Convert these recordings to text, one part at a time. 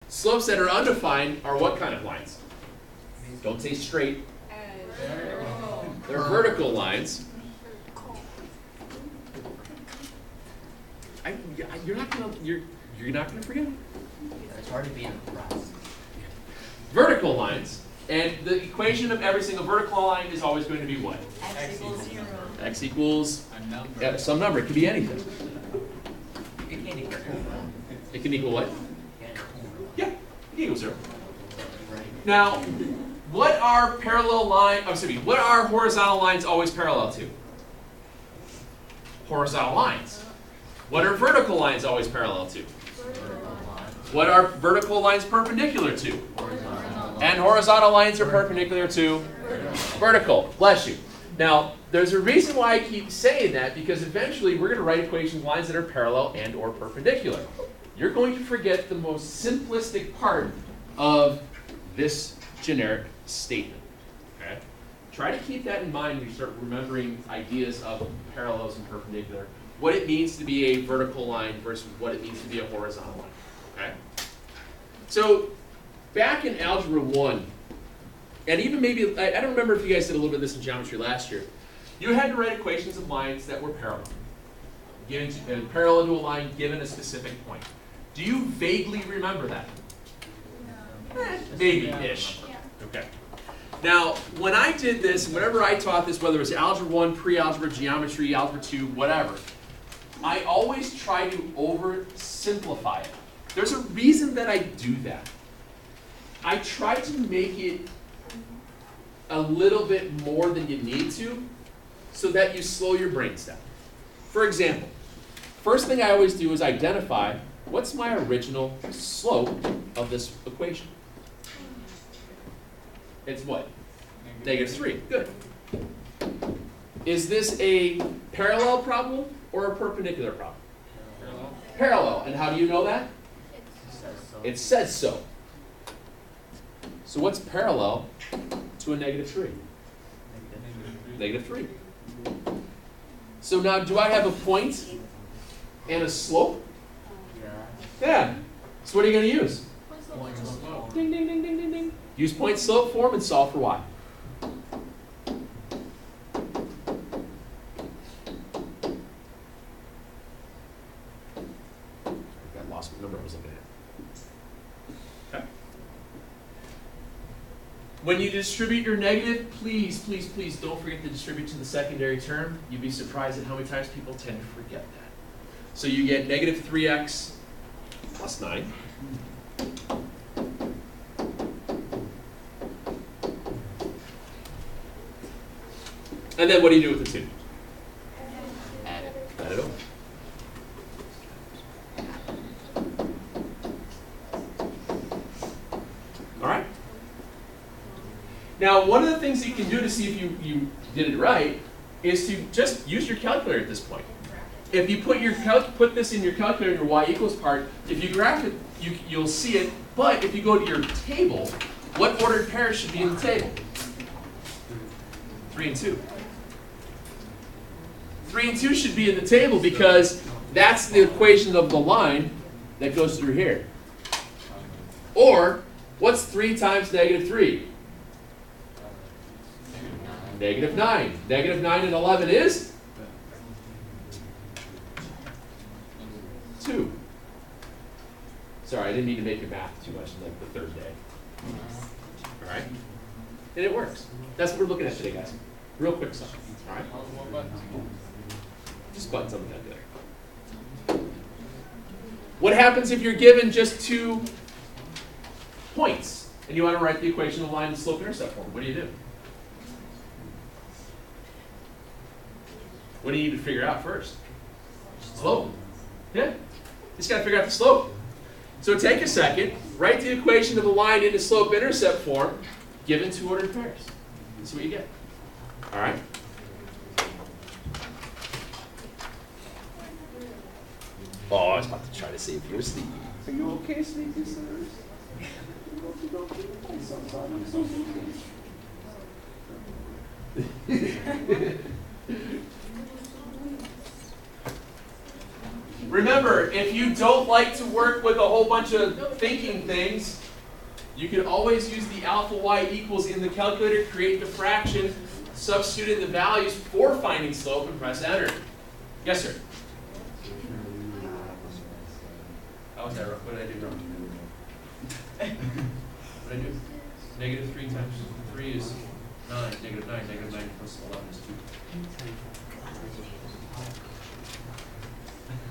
Slopes that are undefined are what kind of lines? Don't say straight. They're vertical lines. You're not gonna forget it. It's hard to be impressed. Vertical lines, and the equation of every single vertical line is always going to be what? X equals 0. X equals A number. some number. It could be anything. It can't equal It can equal what? Yeah, it can equal 0. right? Now, what are what are horizontal lines always parallel to? Horizontal lines. What are vertical lines always parallel to? What are vertical lines perpendicular to? And horizontal lines are perpendicular to vertical. Bless you. Now, there's a reason why I keep saying that, because eventually we're going to write equations lines that are parallel and or perpendicular. You're going to forget the most simplistic part of this generic statement. Okay? Try to keep that in mind when you start remembering ideas of parallels and perpendicular. What it means to be a vertical line versus what it means to be a horizontal line. Okay? So, back in Algebra 1, and even maybe, I don't remember if you guys did a little bit of this in geometry last year, you had to write equations of lines that were parallel. Parallel to a line given a specific point. Do you vaguely remember that? Maybe-ish. Okay. Now, when I did this, whenever I taught this, whether it was Algebra 1, pre-algebra, geometry, Algebra 2, whatever, I always try to oversimplify it. There's a reason that I do that. I try to make it a little bit more than you need to so that you slow your brains down. For example, first thing I always do is identify what's my original slope of this equation. It's what? -3. Good. Is this a parallel problem or a perpendicular problem? Parallel. Parallel. And how do you know that? It says so. So what's parallel to a -3? -3. So now, do I have a point and a slope? Yeah. So what are you going to use? Ding, ding, ding, ding, ding, ding. Use point slope form and solve for y. I got lost what number I was looking at. Okay. When you distribute your negative, please, please, please don't forget to distribute to the secondary term. You'd be surprised at how many times people tend to forget that. So you get -3x plus 9. And then what do you do with the 2? Add it over. All right? Now, one of the things that you can do to see if you did it right is to just use your calculator at this point. If you put this in your calculator, your y equals part, if you graph it, you'll see it. But if you go to your table, what ordered pairs should be in the table? 3 and 2. 3 and 2 should be in the table because that's the equation of the line that goes through here. Or, what's 3 times -3? -9. -9 and 11 is? 2. Sorry, I didn't mean to make your math too much like the third day. All right? And it works. That's what we're looking at today, guys. Real quick stuff. All right? Just buttons on the calculator. What happens if you're given just 2 points and you want to write the equation of line and slope intercept form? What do you do? What do you need to figure out first? Slope. Yeah. Just got to figure out the slope. So take a second, write the equation of the line into slope intercept form, given 2 ordered pairs. See what you get. All right? Oh, I was about to try to see if you were sleepy. Are you okay, sleepy sirs? Remember, if you don't like to work with a whole bunch of thinking things, you can always use the alpha y equals in the calculator, create the fraction, substitute in the values for finding slope, and press enter. Yes, sir? How was that wrong? What did I do wrong? What did I do? Negative 3 times 3 is 9. Negative 9. Negative 9 plus 11 is 2.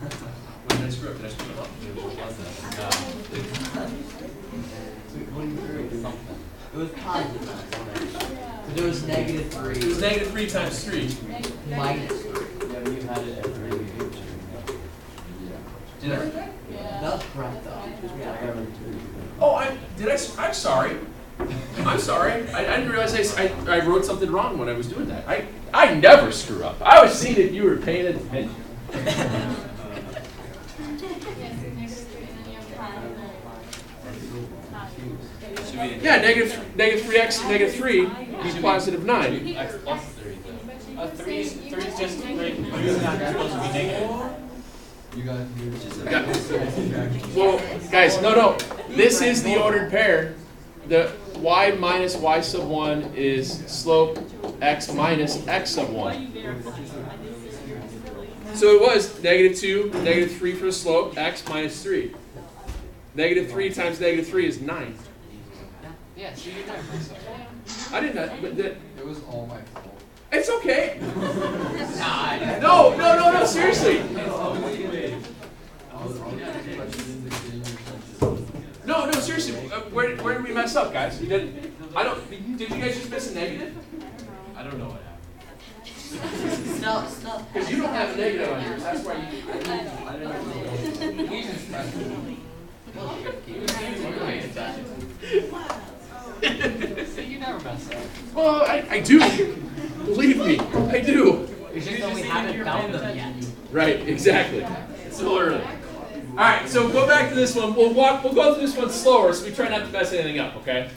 What did I screw up? Did I screw it up? It was positive. So there was negative 3. It was negative 3 times 3. Minus 3. Yeah, but you had it at 3. Did I? That was correct though. Oh, I'm sorry. I'm sorry. I didn't realize I wrote something wrong when I was doing that. I never screw up. I was seeing if you were paying attention. Yeah, negative 3x, negative 3 is positive 9. X plus 3. 3 is just like, it's not supposed to be negative. You guys Well, guys, no. This is the ordered pair. The y minus y sub 1 is slope x minus x sub 1. So it was negative 2, negative 3 for the slope, x minus 3. Negative 3 times negative 3 is 9. Yeah, so you never mess up. I did not, but It was all my fault. it's okay. No, seriously. No, seriously. Where did we mess up, guys? Did you guys just miss a negative? I don't know what happened. Stop. Because you don't have a negative on yours. That's why you. So you never mess up. Well, I do. Believe me, I do. It's just that we haven't found them yet. Right, exactly. It's a little early. All right, so go back to this one. We'll go through this one slower, so we try not to mess anything up. Okay.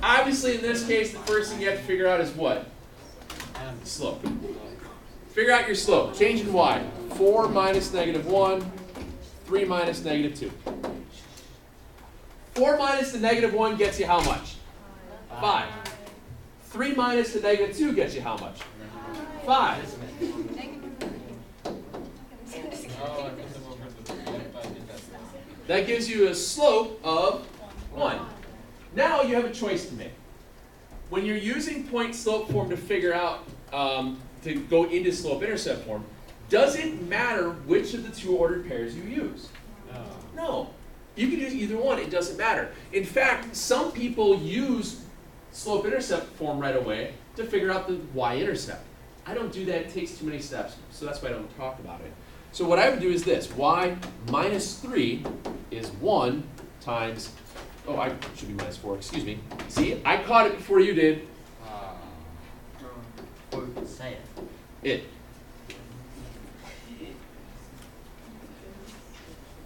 Obviously, in this case, the first thing you have to figure out is what? Slope. Figure out your slope. Change in y. 4 minus negative 1. 3 minus negative 2. 4 minus the negative 1 gets you how much? 5. 3 minus the negative 2 gets you how much? 5. That gives you a slope of 1. Now you have a choice to make. When you're using point slope form to figure out, to go into slope intercept form, does it matter which of the two ordered pairs you use? No. You can use either one, it doesn't matter. In fact, some people use slope intercept form right away to figure out the y-intercept. I don't do that, it takes too many steps, so that's why I don't talk about it. So what I would do is this, y minus 3 is 1 times, oh, I should be minus 4, excuse me. See, I caught it before you did. Say it. It.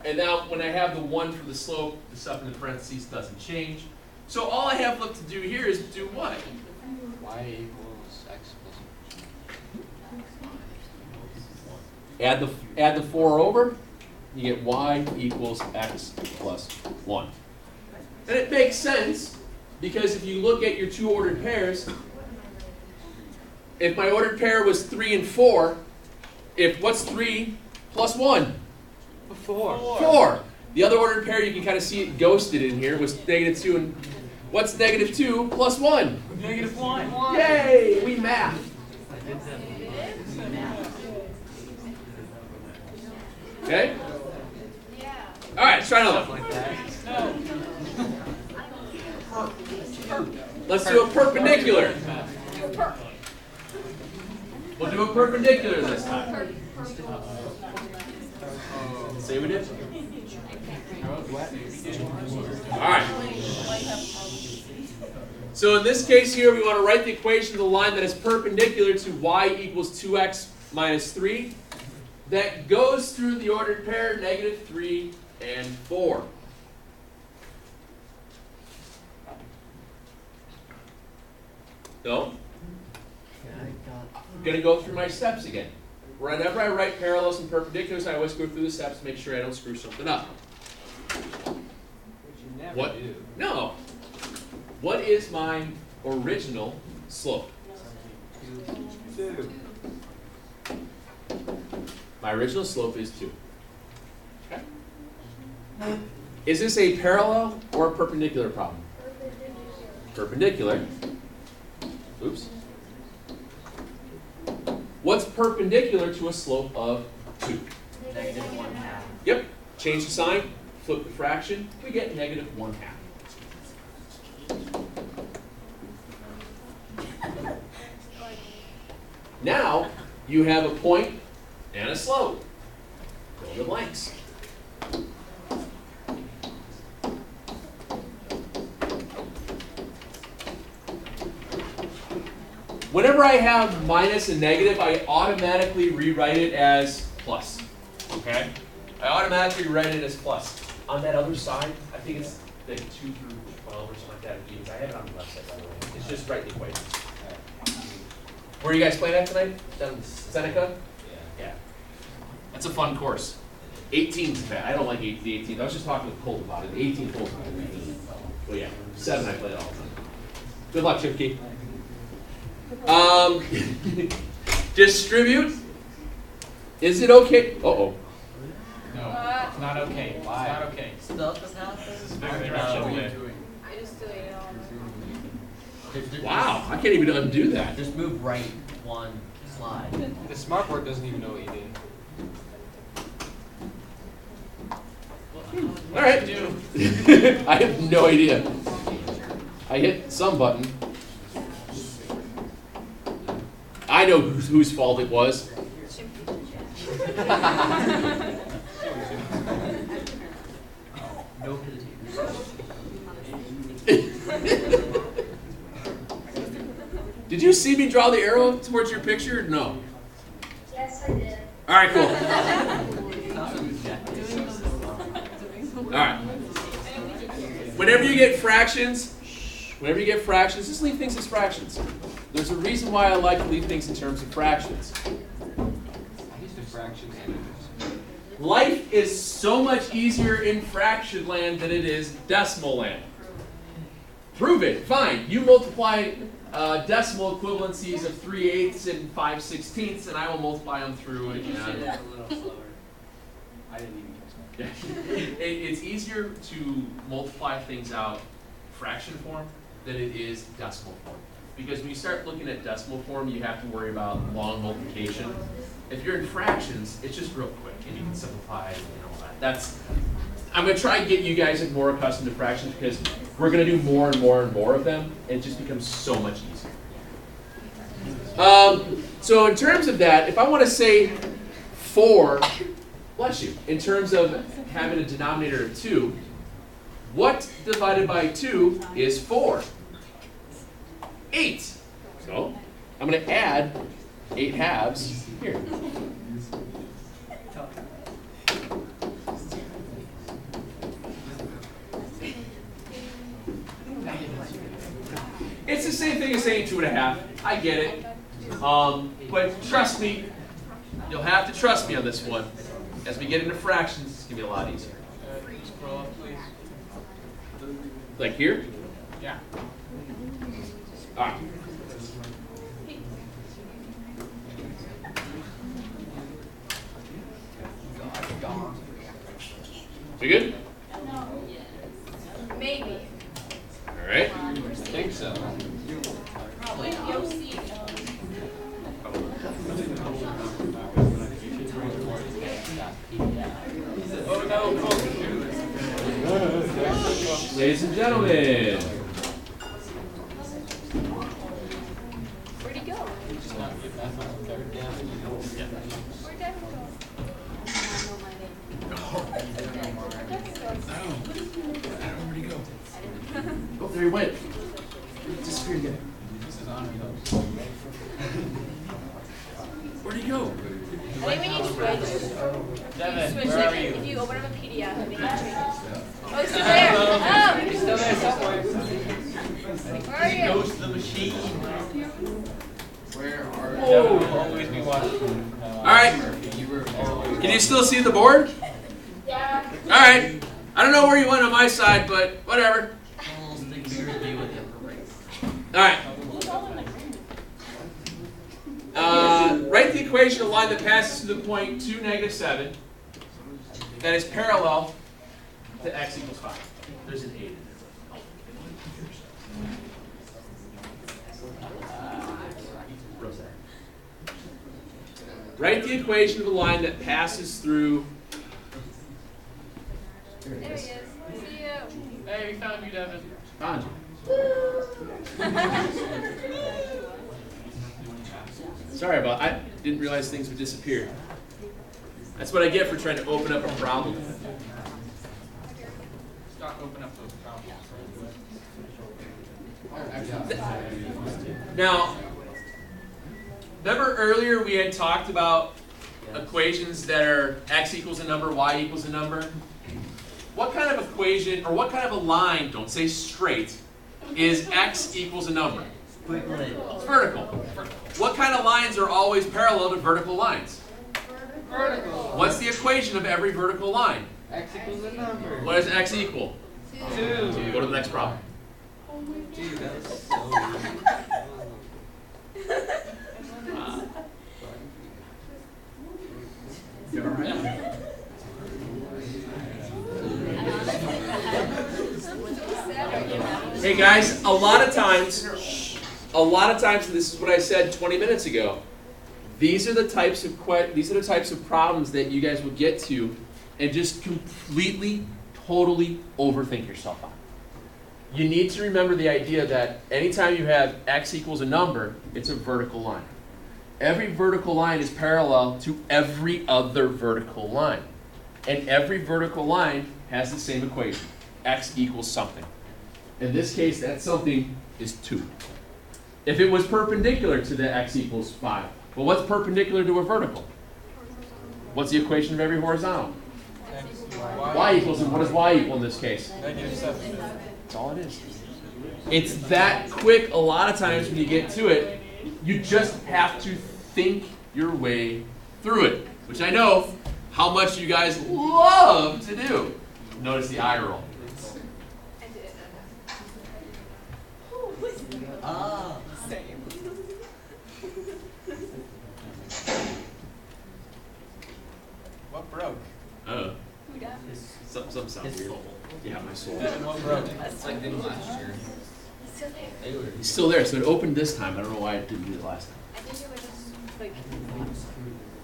And now when I have the 1 for the slope, the stuff in the parentheses doesn't change. So all I have left to do here is do what? Y equals x plus Add the 4 over, you get y equals x plus 1. And it makes sense, because if you look at your two ordered pairs, if my ordered pair was 3 and 4, what's 3 plus 1? 4. The other ordered pair, you can kind of see it ghosted in here, was negative 2 and what's negative 2 plus 1? negative 1. Yay! We math. Okay? All right, let's try another one. Let's do a perpendicular. We'll do a perpendicular this time. Say we did? All right. So in this case here, we want to write the equation of the line that is perpendicular to y equals 2x minus 3. That goes through the ordered pair, negative 3 and 4. No? I'm going to go through my steps again. whenever I write parallels and perpendiculars, I always go through the steps to make sure I don't screw something up. Which you never What? do. No. What is my original slope? 2. My original slope is 2. Okay. Is this a parallel or a perpendicular problem? Perpendicular. Oops. What's perpendicular to a slope of 2? -1/2. Yep. Change the sign, flip the fraction, we get -1/2. Now, you have a point and a slope. Fill in the blanks. Whenever I have minus and negative, I automatically rewrite it as plus. Okay? I automatically write it as plus. On that other side, I think it's like 2 through 12 or something like that. It I have it on the left side, by the way. It's just write the equations. Where are you guys playing at tonight? Down in Seneca? Yeah. That's a fun course. 18's bad. I don't like the 18th. I was just talking with Colt about it. The 18th hole's not bad. Well, yeah. 7 I play it all the time. Good luck, Chipkey. Distribute. Is it okay? Uh-oh. No, it's not okay. It's not okay. Stuff has happened. This is very What are directional. you doing? I just do it all. Wow, I can't even undo that. Just move right 1 slide. The smart board doesn't even know what you did. All right. I have no idea. I hit some button. I know whose fault it was. No Did you see me draw the arrow towards your picture? No. Yes, I did. All right, cool. All right. Whenever you get fractions, just leave things as fractions. There's a reason why I like to leave things in terms of fractions. I used to fractions. Life is so much easier in fraction land than it is decimal land. Prove it. Fine. You multiply decimal equivalencies of 3/8 and 5/16, and I will multiply them through it. You should say that a little slower. I didn't even catch that. It's easier to multiply things out fraction form than it is decimal form. Because when you start looking at decimal form, you have to worry about long multiplication. If you're in fractions, it's just real quick, and you can simplify and all that. I'm going to try and get you guys more accustomed to fractions because we're going to do more and more and more of them, and it just becomes so much easier. So in terms of that, if I want to say 4, bless you, in terms of having a denominator of 2, what divided by 2 is 4? 8. So I'm going to add 8 halves here. It's the same thing as saying 2.5. I get it. But trust me, you'll have to trust me on this one. As we get into fractions, it's going to be a lot easier. Scroll up, please. Like here? Yeah. All right. We good? Maybe. All right. I think so. Probably not. You'll see. Oh no, Ladies and gentlemen. Where'd he go? Just not get that much third down. Where'd Devin go? Oh, there he went. Disappeared again. This is on me. Where'd he go? I think we need to switch. Devin, Switch where are it. you? If you open up a PDF, I think it changes. Oh, he's still there. Oh! He's still there somewhere. Where are you? Goes to the machine. Where are Devin will always be watching from now on. All right. Can you still see the board? Yeah. All right. I don't know where you went on my side, but whatever. All right. Write the equation of a line that passes through the point 2, -7 that is parallel to x equals 5. There's an 8 in there. Write the equation of a line that passes through. There he is. See you. Hey, we found you, Devin. Found you. Sorry about. I didn't realize things would disappear. That's what I get for trying to open up a problem. Start opening up those problems. Now, remember earlier we had talked about equations that are x equals a number, y equals a number? What kind of equation, or what kind of a line, don't say straight, is x equals a number? It's vertical. What kind of lines are always parallel to vertical lines? Vertical. What's the equation of every vertical line? X equals a number. What does x equal? 2. Go to the next problem. Dude, that was so Hey guys, a lot of times, this is what I said 20 minutes ago. These are the types of problems that you guys will get to and just completely, totally overthink yourself on. You need to remember the idea that anytime you have x equals a number, it's a vertical line. Every vertical line is parallel to every other vertical line. And every vertical line has the same equation. X equals something. In this case, that something is 2. If it was perpendicular to the x equals 5, well, what's perpendicular to a vertical? What's the equation of every horizontal? Y equals, and what does y equal in this case? -7. That's all it is. It's that quick a lot of times when you get to it. You just have to think your way through it, which I know how much you guys love to do. Notice the eye roll. I did it. Ah. What broke? Who got Some sound weird. Yeah, my soul. Devin, what broke? That's like in last year. Still there. He's still there, so it opened this time. I don't know why it didn't do it last time. I think it was just like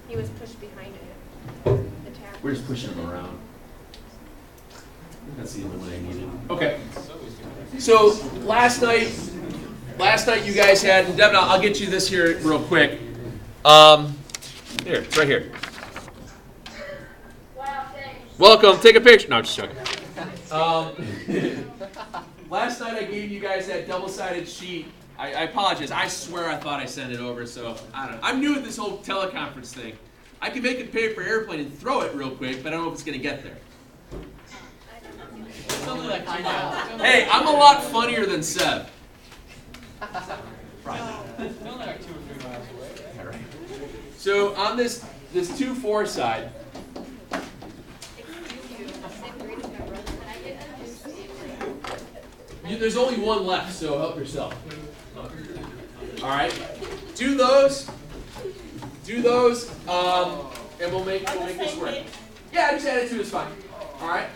he was pushed behind it. The tab. We're just pushing him around. That's the only one I needed. Okay. So last night you guys had, and Devin, I'll get you this here real quick. Here, it's right here. Wow, thanks. Welcome. Take a picture. No, I'm just joking. Last night I gave you guys that double-sided sheet. I apologize. I swear I thought I sent it over, so I don't know. I'm new at this whole teleconference thing. I can make a paper airplane and throw it real quick, but I don't know if it's going to get there. It's only like 2 miles. Hey, I'm a lot funnier than Seb. It's only like 2 or 3 miles away. All right. So on this 2-4 side, there's only one left, so help yourself. All right. Do those, and we'll make this work. Yeah, just add it to is fine. All right.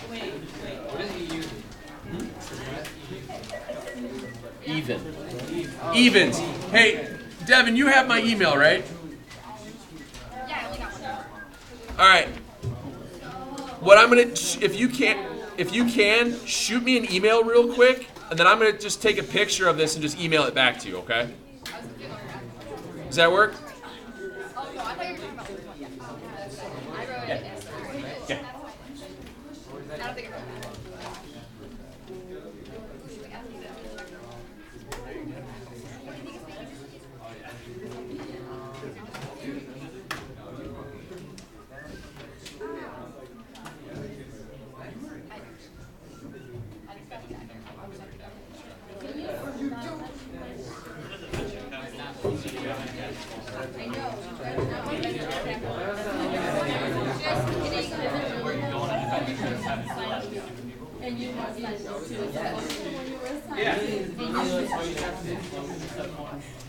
What is he using? Even. Evens. Hey, Devin, you have my email, right? Yeah, I only got one. All right. What I'm gonna, if you can, shoot me an email real quick, and then I'm gonna just take a picture of this and just email it back to you. Okay? Does that work? Oh, no, I thought you were talking about this one. Yeah. I wrote it. Yeah. I don't think I wrote that.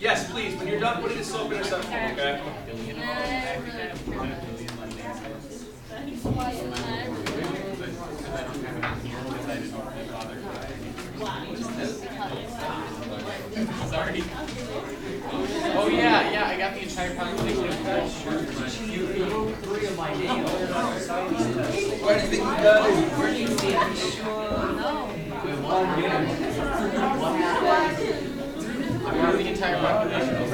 Yes, please. When you're done putting the soap in or something, okay? Sorry. Oh yeah, I got the entire population of that shirt. Three of my names. Where do you think you got it? Where do you see it? Wait, one game. One half. I got the entire population of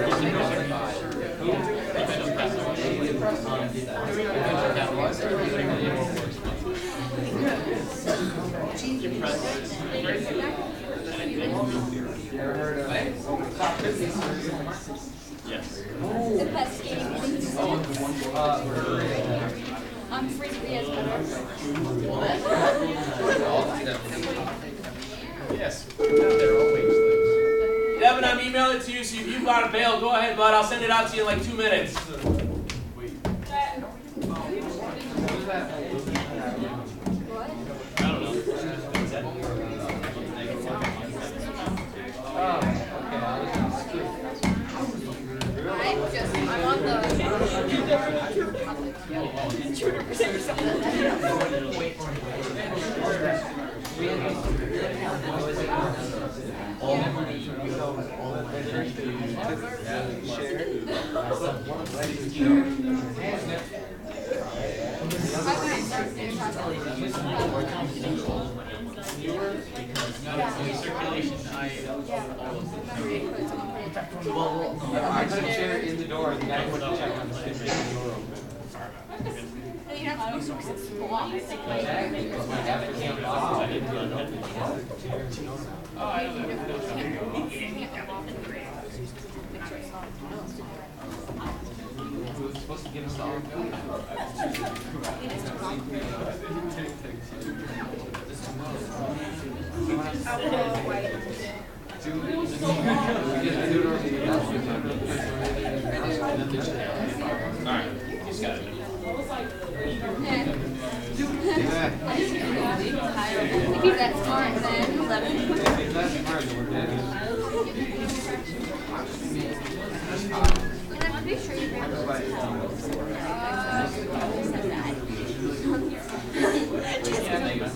Yes. The best game. I'm free to be as better. Yes. Devin, I'm emailing it to you, so if you've got a bail, go ahead, bud. I'll send it out to you in like 2 minutes. I'm on the circulation. I put a chair in the door and the guy went to check on the shit. you have to be so Who's supposed to get us all? Alright, you just got it. If he's that smart, then 11. And I'm pretty sure you ran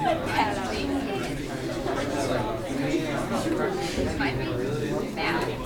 said that.